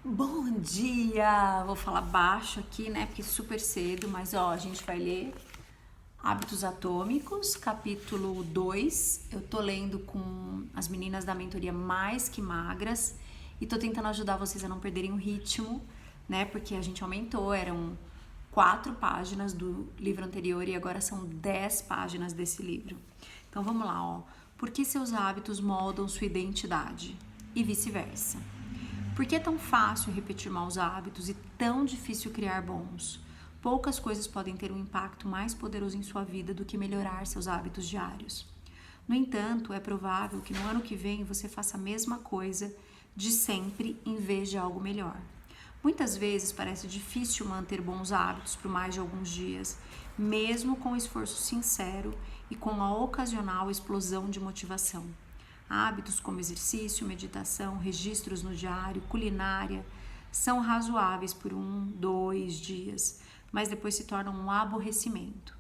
Bom dia! Vou falar baixo aqui, né? Porque é super cedo, mas a gente vai ler Hábitos Atômicos, capítulo 2. Eu tô lendo com as meninas da mentoria Mais Que Magras e tô tentando ajudar vocês a não perderem o ritmo, né? Porque a gente aumentou, eram 4 páginas do livro anterior e agora são 10 páginas desse livro. Então vamos lá, ó. Por que seus hábitos moldam sua identidade? E vice-versa. Por que é tão fácil repetir maus hábitos e tão difícil criar bons? Poucas coisas podem ter um impacto mais poderoso em sua vida do que melhorar seus hábitos diários. No entanto, é provável que no ano que vem você faça a mesma coisa de sempre em vez de algo melhor. Muitas vezes parece difícil manter bons hábitos por mais de alguns dias, mesmo com esforço sincero e com a ocasional explosão de motivação. Hábitos como exercício, meditação, registros no diário, culinária, são razoáveis por 2 dias, mas depois se tornam um aborrecimento.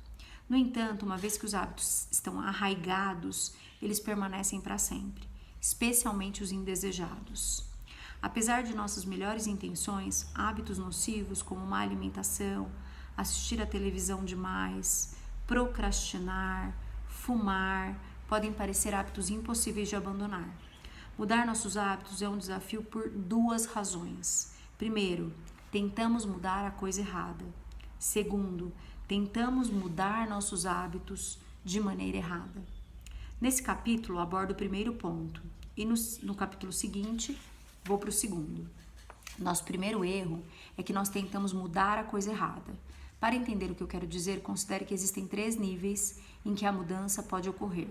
No entanto, uma vez que os hábitos estão arraigados, eles permanecem para sempre, especialmente os indesejados. Apesar de nossas melhores intenções, hábitos nocivos como má alimentação, assistir à televisão demais, procrastinar, fumar, podem parecer hábitos impossíveis de abandonar. Mudar nossos hábitos é um desafio por 2 razões. Primeiro, tentamos mudar a coisa errada. Segundo, tentamos mudar nossos hábitos de maneira errada. Nesse capítulo, abordo o primeiro ponto e no capítulo seguinte, vou para o segundo. Nosso primeiro erro é que nós tentamos mudar a coisa errada. Para entender o que eu quero dizer, considere que existem 3 níveis em que a mudança pode ocorrer.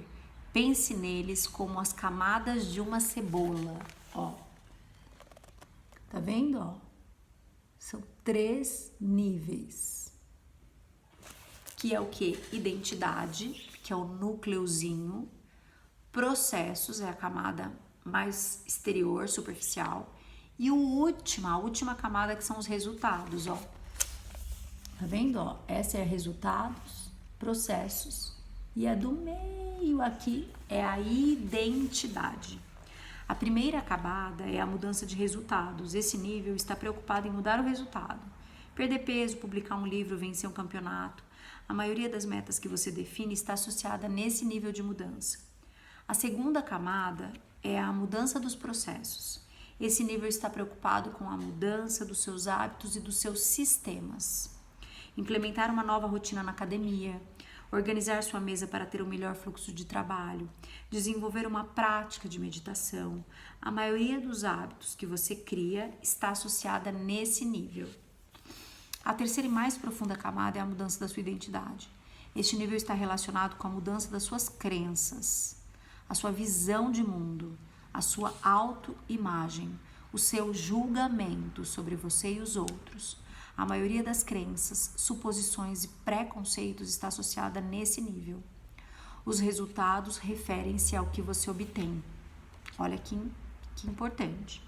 Pense neles como as camadas de uma cebola, ó. Tá vendo, ó? São 3 níveis. Que é o que? Identidade, que é o núcleozinho. Processos, é a camada mais exterior, superficial. E a última camada que são os resultados, ó. Tá vendo, ó? Essa é resultados, processos. E a do meio aqui é a identidade. A primeira camada é a mudança de resultados. Esse nível está preocupado em mudar o resultado. Perder peso, publicar um livro, vencer um campeonato. A maioria das metas que você define está associada nesse nível de mudança. A segunda camada é a mudança dos processos. Esse nível está preocupado com a mudança dos seus hábitos e dos seus sistemas. Implementar uma nova rotina na academia, organizar sua mesa para ter um melhor fluxo de trabalho, desenvolver uma prática de meditação. A maioria dos hábitos que você cria está associada nesse nível. A terceira e mais profunda camada é a mudança da sua identidade. Este nível está relacionado com a mudança das suas crenças, a sua visão de mundo, a sua autoimagem, o seu julgamento sobre você e os outros. A maioria das crenças, suposições e preconceitos está associada nesse nível. Os resultados referem-se ao que você obtém. Olha que importante.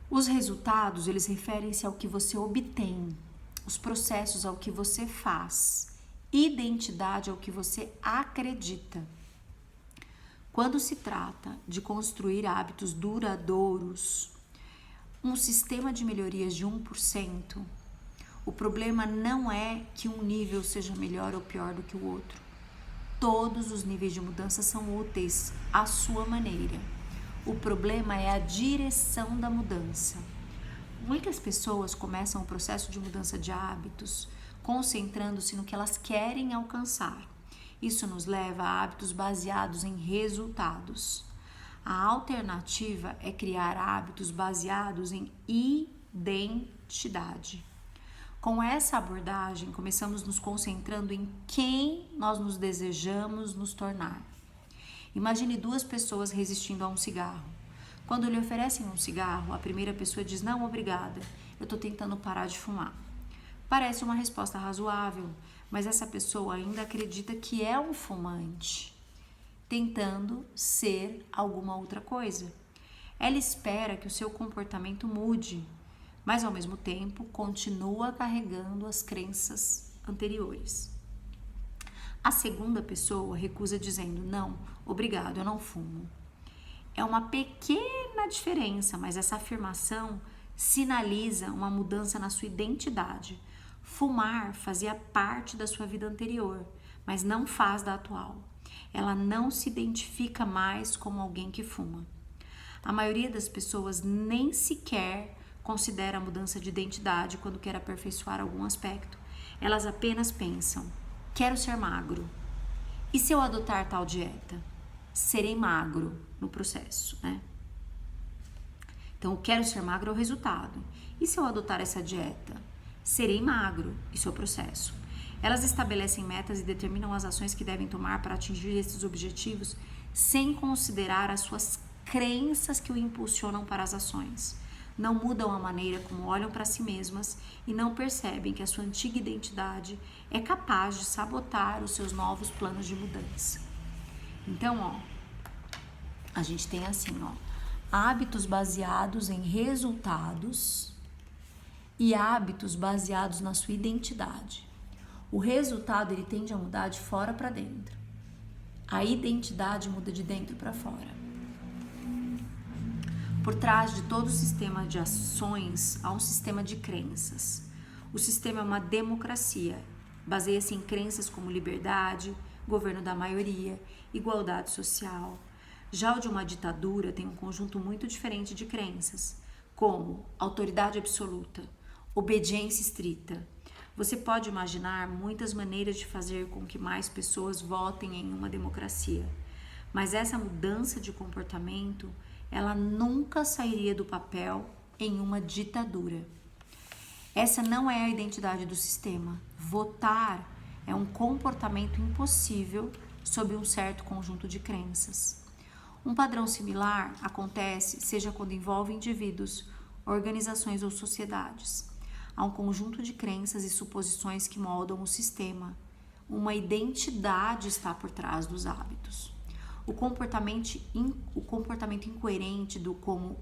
Os resultados, eles referem-se ao que você obtém. Os processos ao que você faz. Identidade ao que você acredita. Quando se trata de construir hábitos duradouros, um sistema de melhorias de 1%, o problema não é que um nível seja melhor ou pior do que o outro. Todos os níveis de mudança são úteis à sua maneira. O problema é a direção da mudança. Muitas pessoas começam o processo de mudança de hábitos concentrando-se no que elas querem alcançar. Isso nos leva a hábitos baseados em resultados. A alternativa é criar hábitos baseados em identidade. Com essa abordagem, começamos nos concentrando em quem nós nos desejamos nos tornar. Imagine 2 pessoas resistindo a um cigarro. Quando lhe oferecem um cigarro, a primeira pessoa diz: "Não, obrigada, eu estou tentando parar de fumar." Parece uma resposta razoável, mas essa pessoa ainda acredita que é um fumante, tentando ser alguma outra coisa. Ela espera que o seu comportamento mude, mas ao mesmo tempo continua carregando as crenças anteriores. A segunda pessoa recusa dizendo: "Não, obrigado, eu não fumo." É uma pequena diferença, mas essa afirmação sinaliza uma mudança na sua identidade. Fumar fazia parte da sua vida anterior, mas não faz da atual. Ela não se identifica mais como alguém que fuma. A maioria das pessoas nem sequer considera a mudança de identidade quando quer aperfeiçoar algum aspecto. Elas apenas pensam: quero ser magro. E se eu adotar tal dieta? Serei magro no processo, né? Então, quero ser magro é o resultado. E se eu adotar essa dieta? Serei magro, isso é o processo. Elas estabelecem metas e determinam as ações que devem tomar para atingir esses objetivos sem considerar as suas crenças que o impulsionam para as ações. Não mudam a maneira como olham para si mesmas e não percebem que a sua antiga identidade é capaz de sabotar os seus novos planos de mudança. Então, ó, a gente tem assim, ó, hábitos baseados em resultados e hábitos baseados na sua identidade. O resultado, ele tende a mudar de fora para dentro. A identidade muda de dentro para fora. Por trás de todo o sistema de ações, há um sistema de crenças. O sistema é uma democracia, baseia-se em crenças como liberdade, governo da maioria, igualdade social. Já o de uma ditadura tem um conjunto muito diferente de crenças, como autoridade absoluta, obediência estrita. Você pode imaginar muitas maneiras de fazer com que mais pessoas votem em uma democracia, mas essa mudança de comportamento, ela nunca sairia do papel em uma ditadura. Essa não é a identidade do sistema. Votar é um comportamento impossível sob um certo conjunto de crenças. Um padrão similar acontece seja quando envolve indivíduos, organizações ou sociedades. Há um conjunto de crenças e suposições que moldam o sistema. Uma identidade está por trás dos hábitos. O comportamento incoerente do como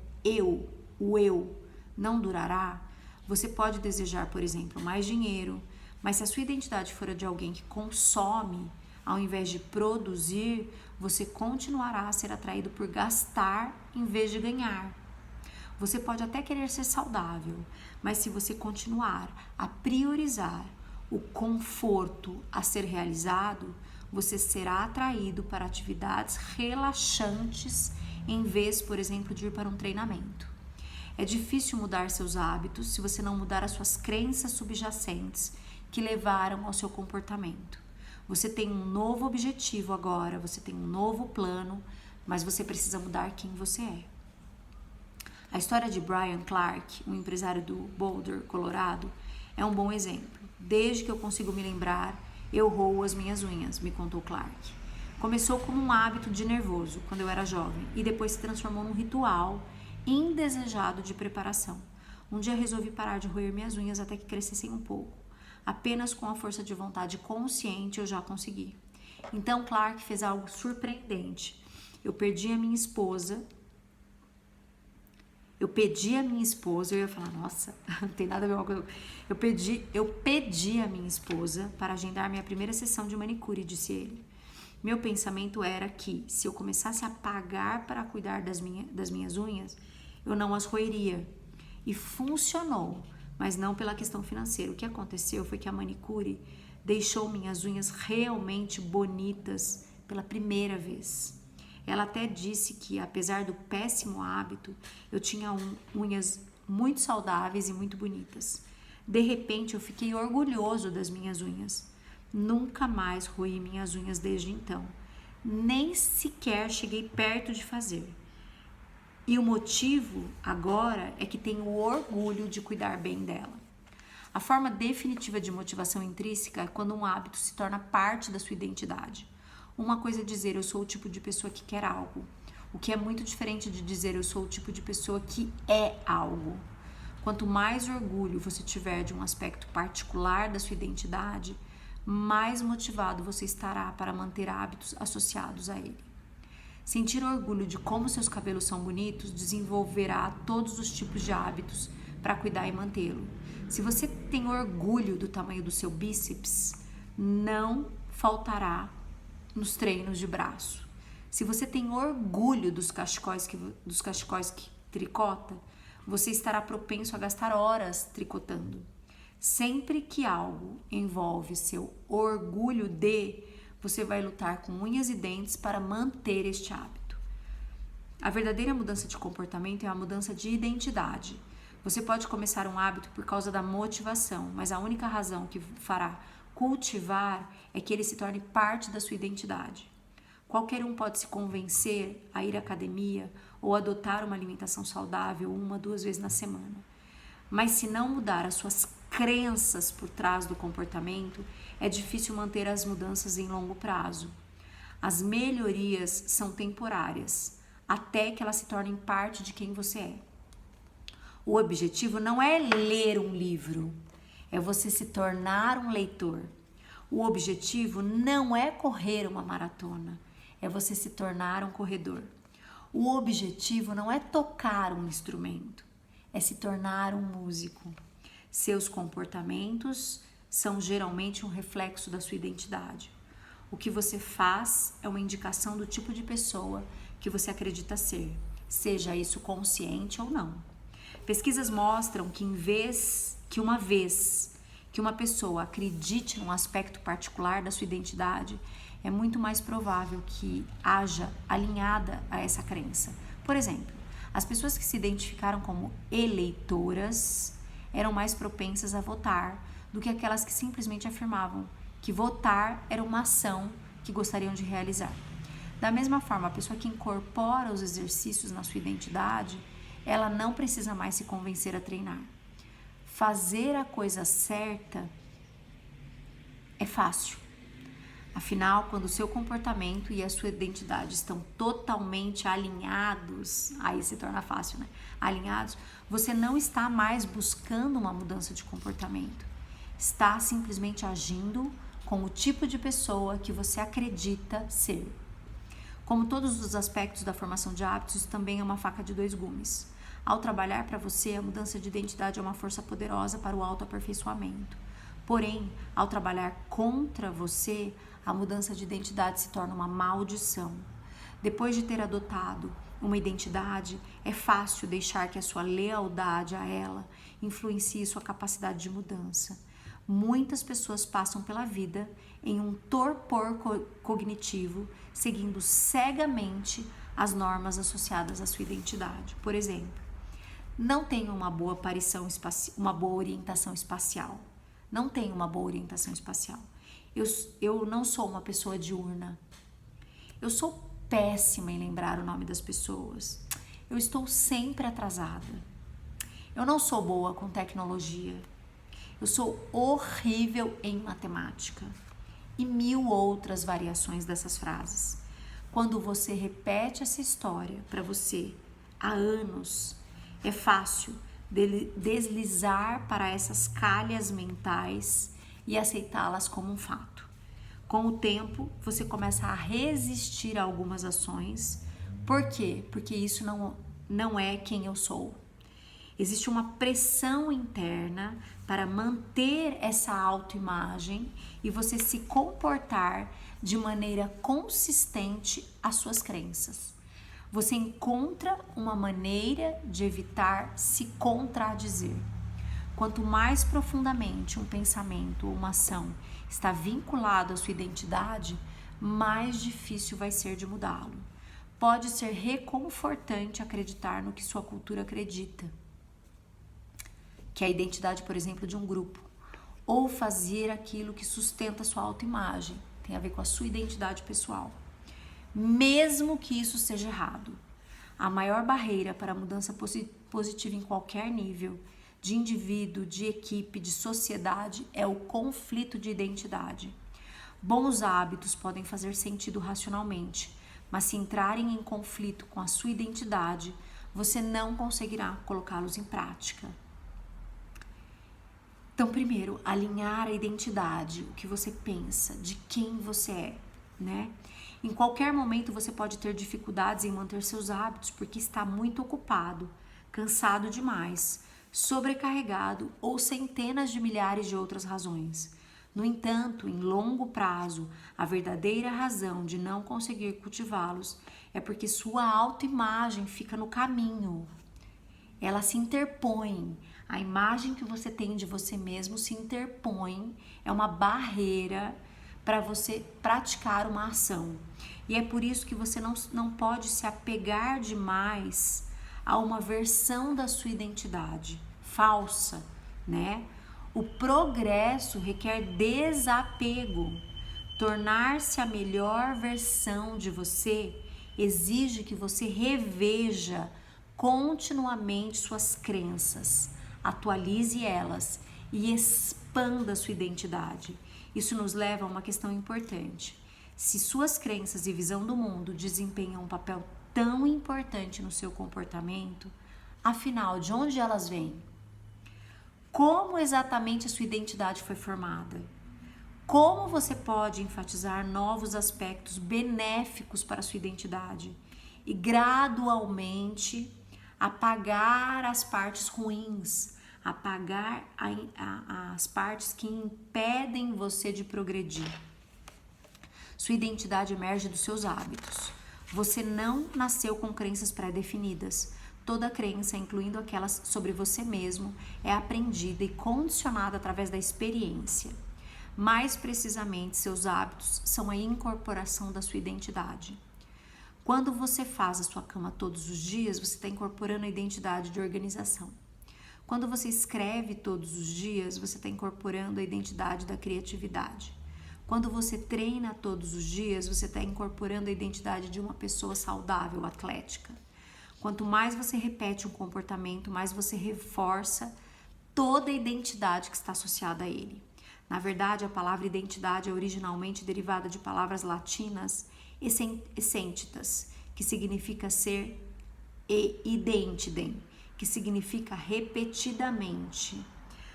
o eu, não durará. Você pode desejar, por exemplo, mais dinheiro, mas se a sua identidade for a de alguém que consome, ao invés de produzir, você continuará a ser atraído por gastar em vez de ganhar. Você pode até querer ser saudável, mas se você continuar a priorizar o conforto a ser realizado, você será atraído para atividades relaxantes em vez, por exemplo, de ir para um treinamento. É difícil mudar seus hábitos se você não mudar as suas crenças subjacentes que levaram ao seu comportamento. Você tem um novo objetivo agora, você tem um novo plano, mas você precisa mudar quem você é. A história de Brian Clark, um empresário do Boulder, Colorado, é um bom exemplo. Desde que eu consigo me lembrar, eu roo as minhas unhas, me contou Clark. Começou como um hábito de nervoso quando eu era jovem e depois se transformou num ritual indesejado de preparação. Um dia resolvi parar de roer minhas unhas até que crescessem um pouco. Apenas com a força de vontade consciente eu já consegui. Então Clark fez algo surpreendente. Eu pedi a minha esposa, eu ia falar, nossa, não tem nada a ver com uma coisa. Eu pedi a minha esposa para agendar minha primeira sessão de manicure, disse ele. Meu pensamento era que, se eu começasse a pagar para cuidar das minhas unhas, eu não as roeria. E funcionou, mas não pela questão financeira. O que aconteceu foi que a manicure deixou minhas unhas realmente bonitas pela primeira vez. Ela até disse que, apesar do péssimo hábito, eu tinha unhas muito saudáveis e muito bonitas. De repente, eu fiquei orgulhoso das minhas unhas. Nunca mais roí minhas unhas desde então. Nem sequer cheguei perto de fazer. E o motivo agora é que tenho o orgulho de cuidar bem dela. A forma definitiva de motivação intrínseca é quando um hábito se torna parte da sua identidade. Uma coisa é dizer eu sou o tipo de pessoa que quer algo, o que é muito diferente de dizer eu sou o tipo de pessoa que é algo. Quanto mais orgulho você tiver de um aspecto particular da sua identidade, mais motivado você estará para manter hábitos associados a ele. Sentir orgulho de como seus cabelos são bonitos desenvolverá todos os tipos de hábitos para cuidar e mantê-lo. Se você tem orgulho do tamanho do seu bíceps, não faltará nos treinos de braço. Se você tem orgulho dos cachecóis tricota, você estará propenso a gastar horas tricotando. Sempre que algo envolve seu orgulho você vai lutar com unhas e dentes para manter este hábito. A verdadeira mudança de comportamento é a mudança de identidade. Você pode começar um hábito por causa da motivação, mas a única razão que fará cultivar é que ele se torne parte da sua identidade. Qualquer um pode se convencer a ir à academia ou adotar uma alimentação saudável 1 a 2 vezes na semana. Mas se não mudar as suas crenças por trás do comportamento, é difícil manter as mudanças em longo prazo. As melhorias são temporárias, até que elas se tornem parte de quem você é. O objetivo não é ler um livro, é você se tornar um leitor. O objetivo não é correr uma maratona, é você se tornar um corredor. O objetivo não é tocar um instrumento, é se tornar um músico. Seus comportamentos são geralmente um reflexo da sua identidade. O que você faz é uma indicação do tipo de pessoa que você acredita ser, seja isso consciente ou não. Pesquisas mostram que uma vez que uma pessoa acredite num aspecto particular da sua identidade, é muito mais provável que haja alinhada a essa crença. Por exemplo, as pessoas que se identificaram como eleitoras eram mais propensas a votar do que aquelas que simplesmente afirmavam que votar era uma ação que gostariam de realizar. Da mesma forma, a pessoa que incorpora os exercícios na sua identidade, ela não precisa mais se convencer a treinar. Fazer a coisa certa é fácil. Afinal, quando o seu comportamento e a sua identidade estão totalmente alinhados, aí se torna fácil, né? Alinhados, você não está mais buscando uma mudança de comportamento. Está simplesmente agindo com o tipo de pessoa que você acredita ser. Como todos os aspectos da formação de hábitos, isso também é uma faca de 2 gumes. Ao trabalhar para você, a mudança de identidade é uma força poderosa para o autoaperfeiçoamento. Porém, ao trabalhar contra você, a mudança de identidade se torna uma maldição. Depois de ter adotado uma identidade, é fácil deixar que a sua lealdade a ela influencie sua capacidade de mudança. Muitas pessoas passam pela vida em um torpor cognitivo, seguindo cegamente as normas associadas à sua identidade. Por exemplo, não tenho uma boa orientação espacial. Não tenho uma boa orientação espacial. Eu não sou uma pessoa diurna. Eu sou péssima em lembrar o nome das pessoas. Eu estou sempre atrasada. Eu não sou boa com tecnologia. Eu sou horrível em matemática. E 1000 outras variações dessas frases. Quando você repete essa história para você há anos, é fácil deslizar para essas calhas mentais e aceitá-las como um fato. Com o tempo, você começa a resistir a algumas ações. Por quê? Porque isso não é quem eu sou. Existe uma pressão interna para manter essa autoimagem e você se comportar de maneira consistente às suas crenças. Você encontra uma maneira de evitar se contradizer. Quanto mais profundamente um pensamento ou uma ação está vinculado à sua identidade, mais difícil vai ser de mudá-lo. Pode ser reconfortante acreditar no que sua cultura acredita, que é a identidade, por exemplo, de um grupo, ou fazer aquilo que sustenta sua autoimagem, tem a ver com a sua identidade pessoal. Mesmo que isso seja errado, a maior barreira para a mudança positiva em qualquer nível, de indivíduo, de equipe, de sociedade, é o conflito de identidade. Bons hábitos podem fazer sentido racionalmente, mas se entrarem em conflito com a sua identidade, você não conseguirá colocá-los em prática. Então, primeiro, alinhar a identidade, o que você pensa, de quem você é, né? Em qualquer momento você pode ter dificuldades em manter seus hábitos porque está muito ocupado, cansado demais, sobrecarregado ou centenas de milhares de outras razões. No entanto, em longo prazo, a verdadeira razão de não conseguir cultivá-los é porque sua autoimagem fica no caminho. ela se interpõe. A imagem que você tem de você mesmo se interpõe, é uma barreira para você praticar uma ação. E é por isso que você não pode se apegar demais a uma versão da sua identidade falsa, né? O progresso requer desapego. Tornar-se a melhor versão de você exige que você reveja continuamente suas crenças, atualize elas e expanda sua identidade. Isso nos leva a uma questão importante. Se suas crenças e visão do mundo desempenham um papel tão importante no seu comportamento, afinal, de onde elas vêm? Como exatamente a sua identidade foi formada? Como você pode enfatizar novos aspectos benéficos para a sua identidade e gradualmente apagar as partes ruins, apagar as partes que impedem você de progredir? Sua identidade emerge dos seus hábitos. Você não nasceu com crenças pré-definidas. Toda crença, incluindo aquelas sobre você mesmo, é aprendida e condicionada através da experiência. Mais precisamente, seus hábitos são a incorporação da sua identidade. Quando você faz a sua cama todos os dias, você está incorporando a identidade de organização. Quando você escreve todos os dias, você está incorporando a identidade da criatividade. Quando você treina todos os dias, você está incorporando a identidade de uma pessoa saudável, atlética. Quanto mais você repete um comportamento, mais você reforça toda a identidade que está associada a ele. Na verdade, a palavra identidade é originalmente derivada de palavras latinas essentitas, que significa ser, e identidem, que significa repetidamente.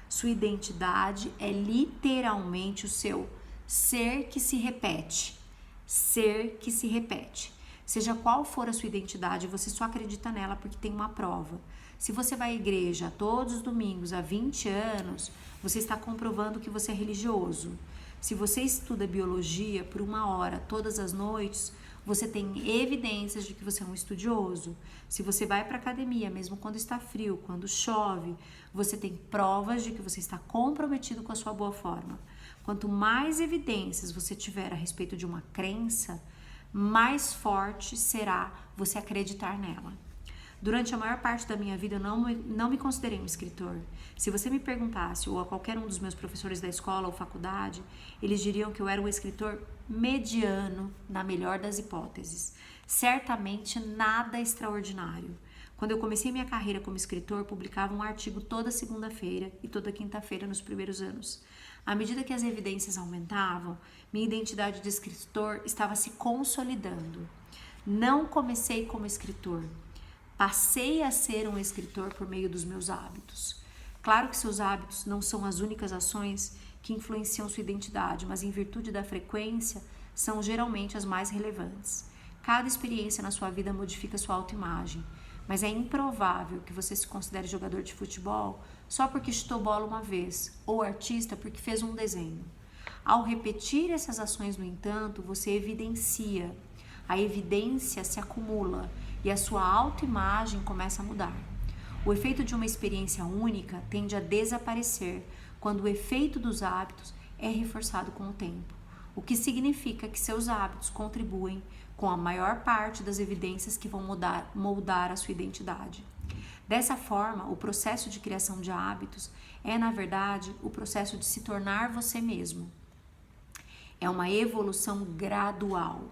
Sua identidade é literalmente o seu ser que se repete. Ser que se repete. Seja qual for a sua identidade, você só acredita nela porque tem uma prova. Se você vai à igreja todos os domingos há 20 anos, você está comprovando que você é religioso. Se você estuda biologia por 1 hora todas as noites, você tem evidências de que você é um estudioso. Se você vai para a academia, mesmo quando está frio, quando chove, você tem provas de que você está comprometido com a sua boa forma. Quanto mais evidências você tiver a respeito de uma crença, mais forte será você acreditar nela. Durante a maior parte da minha vida, eu não me considerei um escritor. Se você me perguntasse, ou a qualquer um dos meus professores da escola ou faculdade, eles diriam que eu era um escritor mediano, na melhor das hipóteses. Certamente nada extraordinário. Quando eu comecei minha carreira como escritor, publicava um artigo toda segunda-feira e toda quinta-feira nos primeiros anos. À medida que as evidências aumentavam, minha identidade de escritor estava se consolidando. Não comecei como escritor. Passei a ser um escritor por meio dos meus hábitos. Claro que seus hábitos não são as únicas ações que influenciam sua identidade, mas em virtude da frequência, são geralmente as mais relevantes. Cada experiência na sua vida modifica sua autoimagem, mas é improvável que você se considere jogador de futebol só porque chutou bola uma vez, ou artista porque fez um desenho. Ao repetir essas ações, no entanto, você evidencia. A evidência se acumula e a sua autoimagem começa a mudar. O efeito de uma experiência única tende a desaparecer quando o efeito dos hábitos é reforçado com o tempo, o que significa que seus hábitos contribuem com a maior parte das evidências que vão moldar a sua identidade. Dessa forma, o processo de criação de hábitos é, na verdade, o processo de se tornar você mesmo. É uma evolução gradual.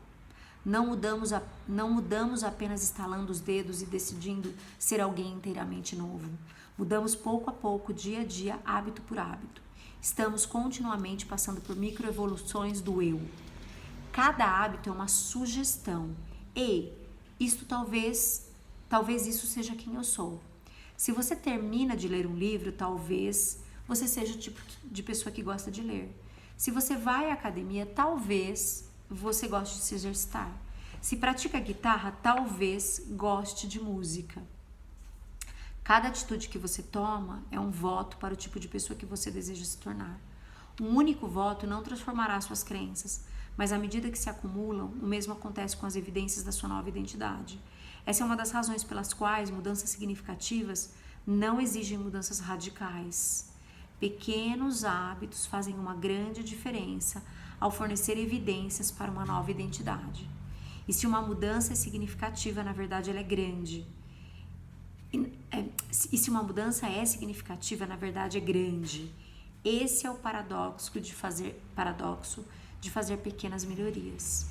Não mudamos apenas estalando os dedos e decidindo ser alguém inteiramente novo. Mudamos pouco a pouco, dia a dia, hábito por hábito. Estamos continuamente passando por microevoluções do eu. Cada hábito é uma sugestão. E isto talvez isso seja quem eu sou. Se você termina de ler um livro, talvez você seja o tipo de pessoa que gosta de ler. Se você vai à academia, talvez você goste de se exercitar. Se pratica guitarra, talvez goste de música. Cada atitude que você toma é um voto para o tipo de pessoa que você deseja se tornar. Um único voto não transformará suas crenças, mas à medida que se acumulam, o mesmo acontece com as evidências da sua nova identidade. Essa é uma das razões pelas quais mudanças significativas não exigem mudanças radicais. Pequenos hábitos fazem uma grande diferença ao fornecer evidências para uma nova identidade. E se uma mudança é significativa, na verdade ela é grande. E se uma mudança é significativa, na verdade é grande. Esse é o paradoxo de fazer pequenas melhorias.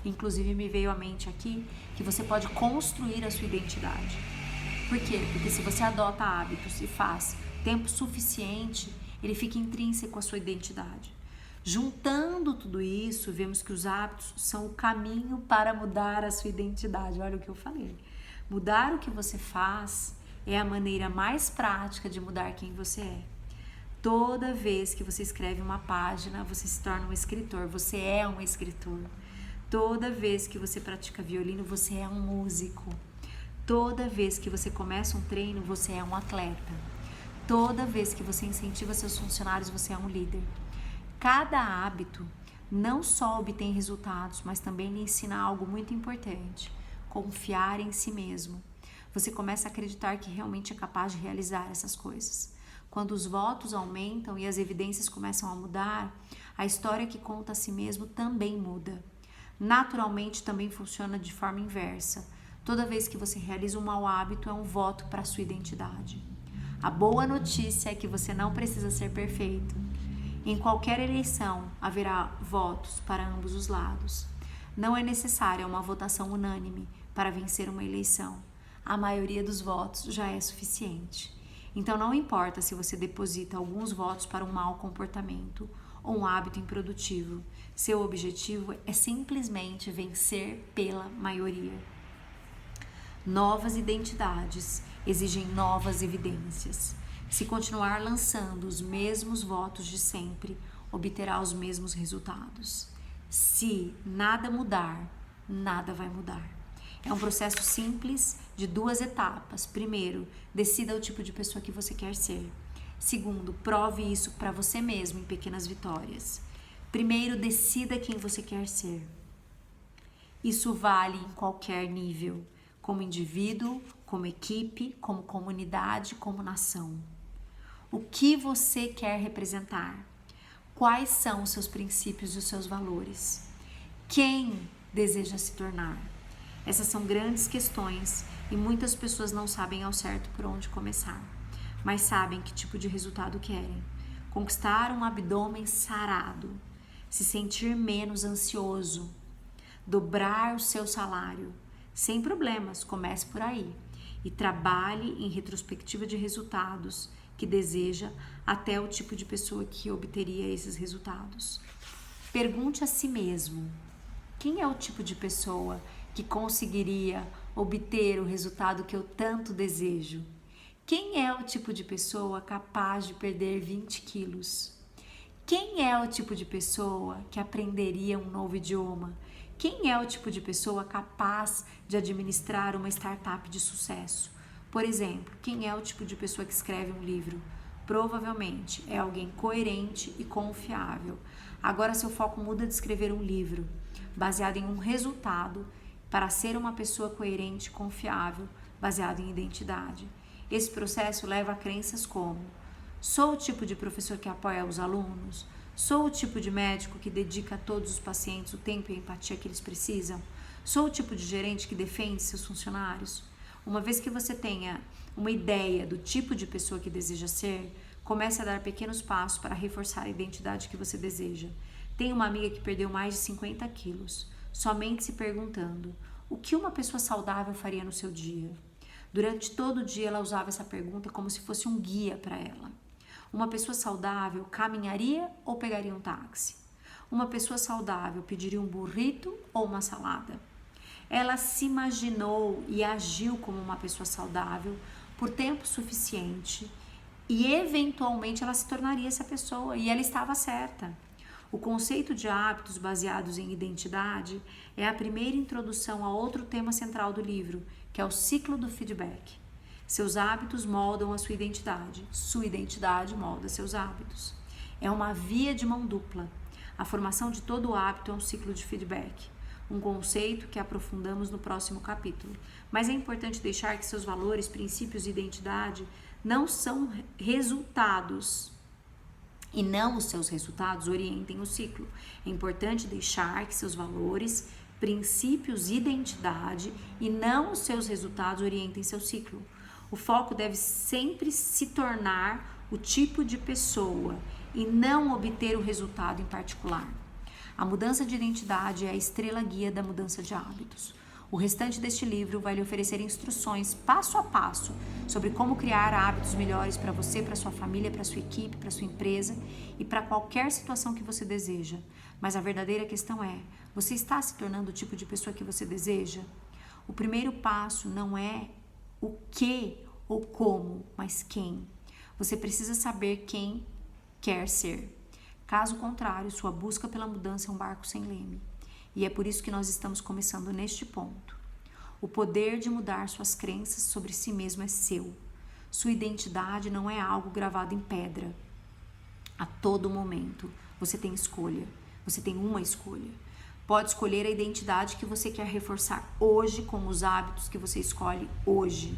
Inclusive me veio à mente aqui que você pode construir a sua identidade. Por quê? Porque se você adota hábitos e faz tempo suficiente, ele fica intrínseco à sua identidade. Juntando tudo isso, vemos que os hábitos são o caminho para mudar a sua identidade. Olha o que eu falei. Mudar o que você faz é a maneira mais prática de mudar quem você é. Toda vez que você escreve uma página, você se torna um escritor. Você é um escritor. Toda vez que você pratica violino, você é um músico. Toda vez que você começa um treino, você é um atleta. Toda vez que você incentiva seus funcionários, você é um líder. Cada hábito não só obtém resultados, mas também lhe ensina algo muito importante: confiar em si mesmo. Você começa a acreditar que realmente é capaz de realizar essas coisas. Quando os votos aumentam e as evidências começam a mudar, a história que conta a si mesmo também muda. Naturalmente, também funciona de forma inversa. Toda vez que você realiza um mau hábito, é um voto para a sua identidade. A boa notícia é que você não precisa ser perfeito. Em qualquer eleição, haverá votos para ambos os lados. Não é necessária uma votação unânime para vencer uma eleição. A maioria dos votos já é suficiente. Então não importa se você deposita alguns votos para um mau comportamento ou um hábito improdutivo. Seu objetivo é simplesmente vencer pela maioria. Novas identidades exigem novas evidências. Se continuar lançando os mesmos votos de sempre, obterá os mesmos resultados. Se nada mudar, nada vai mudar. É um processo simples de 2 etapas. Primeiro, decida o tipo de pessoa que você quer ser. Segundo, prove isso para você mesmo em pequenas vitórias. Primeiro, decida quem você quer ser. Isso vale em qualquer nível, como indivíduo, como equipe, como comunidade, como nação. O que você quer representar? Quais são os seus princípios e os seus valores? Quem deseja se tornar? Essas são grandes questões e muitas pessoas não sabem ao certo por onde começar, mas sabem que tipo de resultado querem. Conquistar um abdômen sarado, se sentir menos ansioso, dobrar o seu salário. Sem problemas, comece por aí e trabalhe em retrospectiva de resultados que deseja até o tipo de pessoa que obteria esses resultados. Pergunte a si mesmo: quem é o tipo de pessoa que conseguiria obter o resultado que eu tanto desejo? Quem é o tipo de pessoa capaz de perder 20 quilos? Quem é o tipo de pessoa que aprenderia um novo idioma? Quem é o tipo de pessoa capaz de administrar uma startup de sucesso? Por exemplo, quem é o tipo de pessoa que escreve um livro? Provavelmente é alguém coerente e confiável. Agora seu foco muda de escrever um livro baseado em um resultado para ser uma pessoa coerente e confiável, baseado em identidade. Esse processo leva a crenças como: sou o tipo de professor que apoia os alunos? Sou o tipo de médico que dedica a todos os pacientes o tempo e a empatia que eles precisam? Sou o tipo de gerente que defende seus funcionários? Uma vez que você tenha uma ideia do tipo de pessoa que deseja ser, comece a dar pequenos passos para reforçar a identidade que você deseja. Tenho uma amiga que perdeu mais de 50 quilos, somente se perguntando: o que uma pessoa saudável faria no seu dia? Durante todo o dia ela usava essa pergunta como se fosse um guia para ela. Uma pessoa saudável caminharia ou pegaria um táxi? Uma pessoa saudável pediria um burrito ou uma salada? Ela se imaginou e agiu como uma pessoa saudável por tempo suficiente e eventualmente ela se tornaria essa pessoa, e ela estava certa. O conceito de hábitos baseados em identidade é a primeira introdução a outro tema central do livro, que é o ciclo do feedback. Seus hábitos moldam a sua identidade molda seus hábitos. É uma via de mão dupla. A formação de todo hábito é um ciclo de feedback. um conceito que aprofundamos no próximo capítulo. Mas é importante deixar que seus valores, princípios e identidade não são resultados e não os seus resultados orientem o ciclo. É importante deixar que seus valores, princípios e identidade e não os seus resultados orientem seu ciclo. O foco deve sempre se tornar o tipo de pessoa e não obter o resultado em particular. A mudança de identidade é a estrela guia da mudança de hábitos. O restante deste livro vai lhe oferecer instruções passo a passo sobre como criar hábitos melhores para você, para sua família, para sua equipe, para sua empresa e para qualquer situação que você deseja. Mas a verdadeira questão é: você está se tornando o tipo de pessoa que você deseja? O primeiro passo não é o que ou como, mas quem. Você precisa saber quem quer ser. Caso contrário, sua busca pela mudança é um barco sem leme. E é por isso que nós estamos começando neste ponto. O poder de mudar suas crenças sobre si mesmo é seu. Sua identidade não é algo gravado em pedra. A todo momento, você tem escolha. Você tem uma escolha. Pode escolher a identidade que você quer reforçar hoje com os hábitos que você escolhe hoje.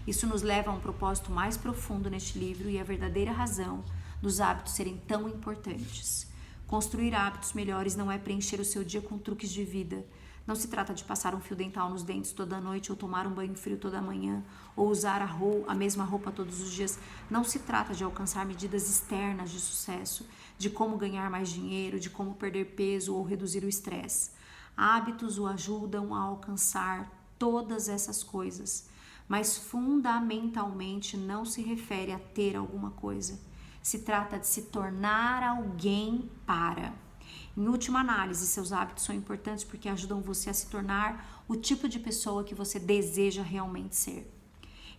Isso nos leva a um propósito mais profundo neste livro e a verdadeira razão dos hábitos serem tão importantes. Construir hábitos melhores não é preencher o seu dia com truques de vida. Não se trata de passar um fio dental nos dentes toda noite ou tomar um banho frio toda manhã ou usar a mesma roupa todos os dias. Não se trata de alcançar medidas externas de sucesso, de como ganhar mais dinheiro, de como perder peso ou reduzir o estresse. Hábitos o ajudam a alcançar todas essas coisas, mas fundamentalmente não se refere a ter alguma coisa. Se trata de se tornar alguém para. Em última análise, seus hábitos são importantes porque ajudam você a se tornar o tipo de pessoa que você deseja realmente ser.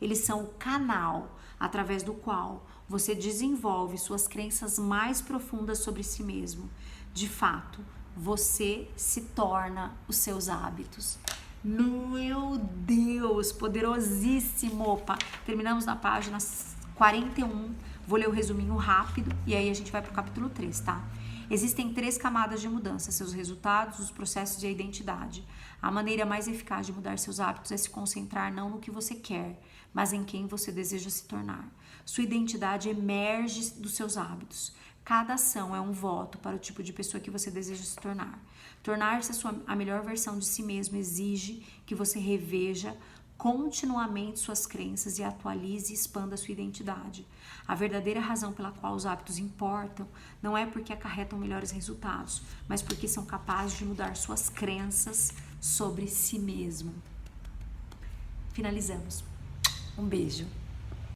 Eles são o canal através do qual você desenvolve suas crenças mais profundas sobre si mesmo. De fato, você se torna os seus hábitos. Meu Deus, poderosíssimo! Opa, terminamos na página 41. Vou ler o resuminho rápido e aí a gente vai para o capítulo 3, tá? Existem 3 camadas de mudança: seus resultados, os processos e a identidade. A maneira mais eficaz de mudar seus hábitos é se concentrar não no que você quer, mas em quem você deseja se tornar. Sua identidade emerge dos seus hábitos. Cada ação é um voto para o tipo de pessoa que você deseja se tornar. Tornar-se a melhor versão de si mesmo exige que você reveja continuamente suas crenças e atualize e expanda sua identidade. A verdadeira razão pela qual os hábitos importam não é porque acarretam melhores resultados, mas porque são capazes de mudar suas crenças sobre si mesmo. Finalizamos. Um beijo.